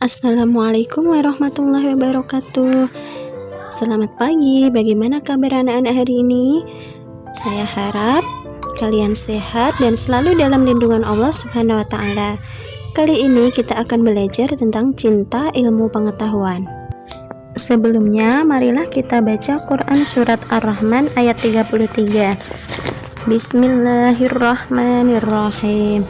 Assalamualaikum warahmatullahi wabarakatuh. Selamat pagi, bagaimana kabar anak-anak hari ini? Saya harap kalian sehat dan selalu dalam lindungan Allah Subhanahu wa Ta'ala. Kali ini kita akan belajar tentang cinta ilmu pengetahuan. Sebelumnya, marilah kita baca Quran Surat Ar-Rahman ayat 33. Bismillahirrahmanirrahim.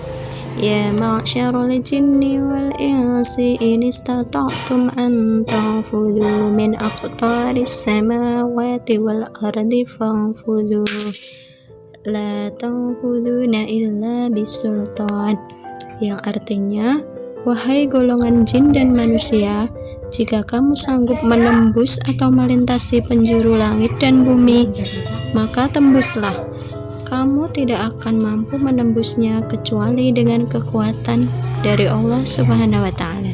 Ya ma'syarul jinni wal insi in istata'tum an tanfudhu min aqtaris samawati wal ardi fanfudhu la tanfudhuna illa bisultan, yang artinya, wahai golongan jin dan manusia, jika kamu sanggup menembus atau melintasi penjuru langit dan bumi, maka tembuslah. Kamu tidak akan mampu menembusnya kecuali dengan kekuatan dari Allah Subhanahu wa Ta'ala.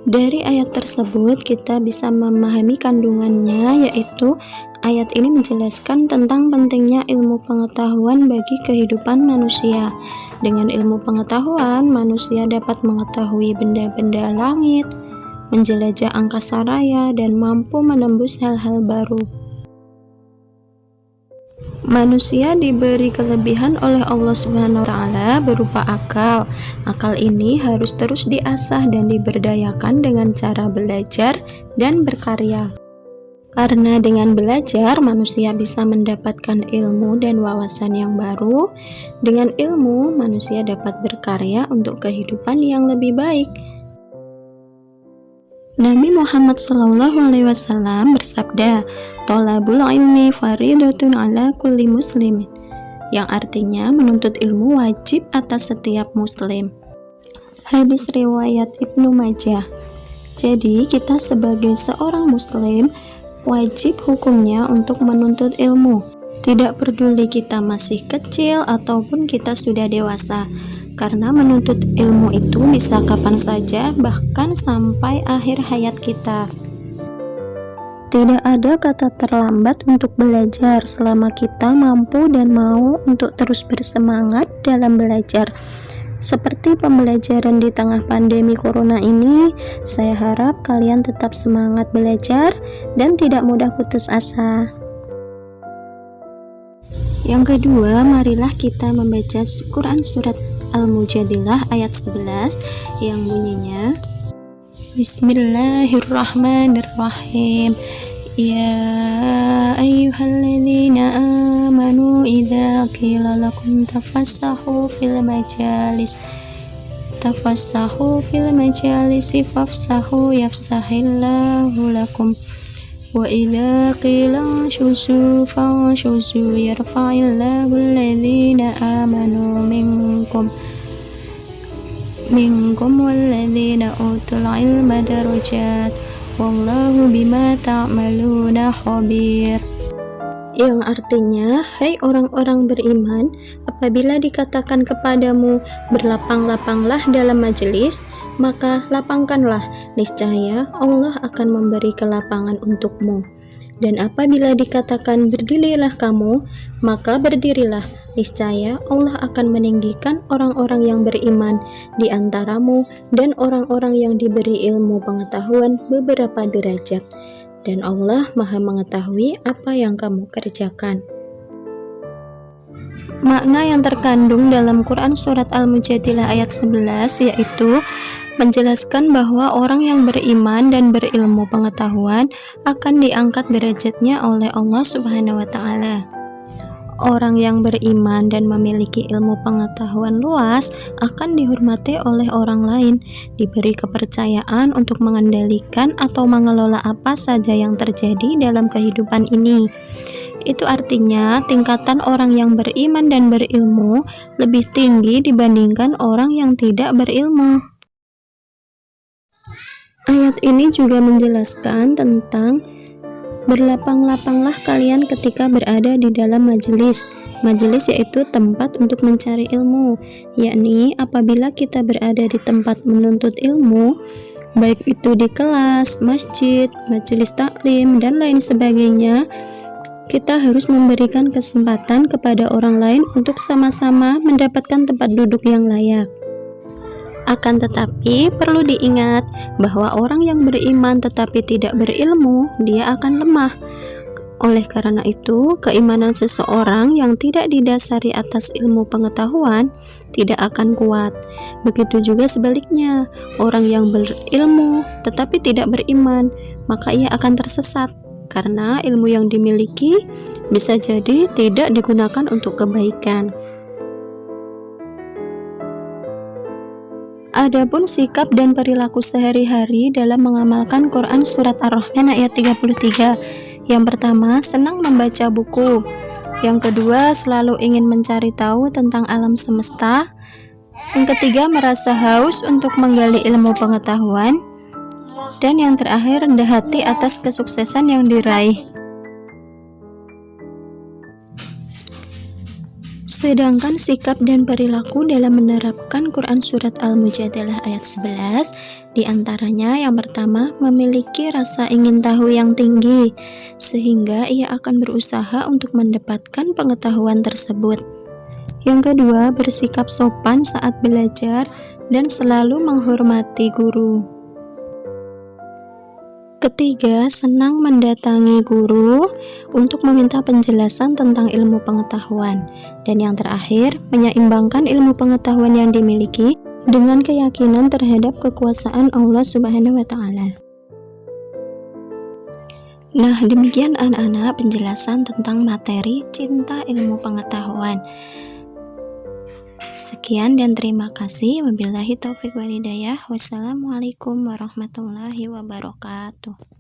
Dari ayat tersebut kita bisa memahami kandungannya, yaitu ayat ini menjelaskan tentang pentingnya ilmu pengetahuan bagi kehidupan manusia. Dengan ilmu pengetahuan, manusia dapat mengetahui benda-benda langit, menjelajah angkasa raya, dan mampu menembus hal-hal baru. Manusia diberi kelebihan oleh Allah Subhanahu wa Ta'ala berupa akal. Akal ini harus terus diasah dan diberdayakan dengan cara belajar dan berkarya. Karena dengan belajar, manusia bisa mendapatkan ilmu dan wawasan yang baru. Dengan ilmu, manusia dapat berkarya untuk kehidupan yang lebih baik. Nabi Muhammad SAW bersabda, "Thalabul ilmi faridatun ala kulli muslimin," yang artinya menuntut ilmu wajib atas setiap muslim. Hadis riwayat Ibnu Majah. Jadi kita sebagai seorang muslim wajib hukumnya untuk menuntut ilmu. Tidak peduli kita masih kecil ataupun kita sudah dewasa. Karena menuntut ilmu itu bisa kapan saja, bahkan sampai akhir hayat kita. Tidak ada kata terlambat untuk belajar selama kita mampu dan mau untuk terus bersemangat dalam belajar. Seperti pembelajaran di tengah pandemi corona ini, saya harap kalian tetap semangat belajar dan tidak mudah putus asa. Yang kedua, marilah kita membaca Quran Surat Al-Mujadilah ayat 11 yang bunyinya, Bismillahirrahmanirrahim. Ya ayyuhalladzina amanu idza qila lakum tafassahu fil majalisi fafsahu yafsahillahu lakum wa idza qila shuzu fanshuzu yarfa'illahu alladhina amanu minkum walladhina utul ilma darajat wallahu bima ta'maluna khabir. Yang artinya, hai orang-orang beriman, apabila dikatakan kepadamu berlapang-lapanglah dalam majelis, maka lapangkanlah, niscaya Allah akan memberi kelapangan untukmu. Dan apabila dikatakan berdirilah kamu, maka berdirilah, niscaya Allah akan meninggikan orang-orang yang beriman di antaramu dan orang-orang yang diberi ilmu pengetahuan beberapa derajat. Dan Allah Maha mengetahui apa yang kamu kerjakan. Makna yang terkandung dalam Quran Surat Al-Mujadilah ayat 11 yaitu menjelaskan bahwa orang yang beriman dan berilmu pengetahuan akan diangkat derajatnya oleh Allah Subhanahu wa Ta'ala. Orang yang beriman dan memiliki ilmu pengetahuan luas akan dihormati oleh orang lain, diberi kepercayaan untuk mengendalikan atau mengelola apa saja yang terjadi dalam kehidupan ini. Itu artinya tingkatan orang yang beriman dan berilmu lebih tinggi dibandingkan orang yang tidak berilmu. Ayat ini juga menjelaskan tentang berlapang-lapanglah kalian ketika berada di dalam majelis. Majelis yaitu tempat untuk mencari ilmu, yakni apabila kita berada di tempat menuntut ilmu, baik itu di kelas, masjid, majelis taklim, dan lain sebagainya, kita harus memberikan kesempatan kepada orang lain untuk sama-sama mendapatkan tempat duduk yang layak. Akan tetapi perlu diingat bahwa orang yang beriman tetapi tidak berilmu, dia akan lemah. Oleh karena itu, keimanan seseorang yang tidak didasari atas ilmu pengetahuan tidak akan kuat. Begitu juga sebaliknya, orang yang berilmu tetapi tidak beriman, maka ia akan tersesat karena ilmu yang dimiliki bisa jadi tidak digunakan untuk kebaikan. Adapun sikap dan perilaku sehari-hari dalam mengamalkan Quran Surat Ar-Rahman ayat 33. Yang pertama, senang membaca buku. Yang kedua, selalu ingin mencari tahu tentang alam semesta. Yang ketiga, merasa haus untuk menggali ilmu pengetahuan. Dan yang terakhir, rendah hati atas kesuksesan yang diraih. Sedangkan sikap dan perilaku dalam menerapkan Quran Surat Al-Mujadalah ayat 11, diantaranya yang pertama, memiliki rasa ingin tahu yang tinggi, sehingga ia akan berusaha untuk mendapatkan pengetahuan tersebut. Yang kedua, bersikap sopan saat belajar dan selalu menghormati guru. Ketiga, senang mendatangi guru untuk meminta penjelasan tentang ilmu pengetahuan. Dan yang terakhir, menyeimbangkan ilmu pengetahuan yang dimiliki dengan keyakinan terhadap kekuasaan Allah Subhanahu wa Ta'ala. Nah, demikian anak-anak penjelasan tentang materi cinta ilmu pengetahuan. Sekian dan terima kasih. Wabillahi taufiq wal hidayah. Wassalamualaikum warahmatullahi wabarakatuh.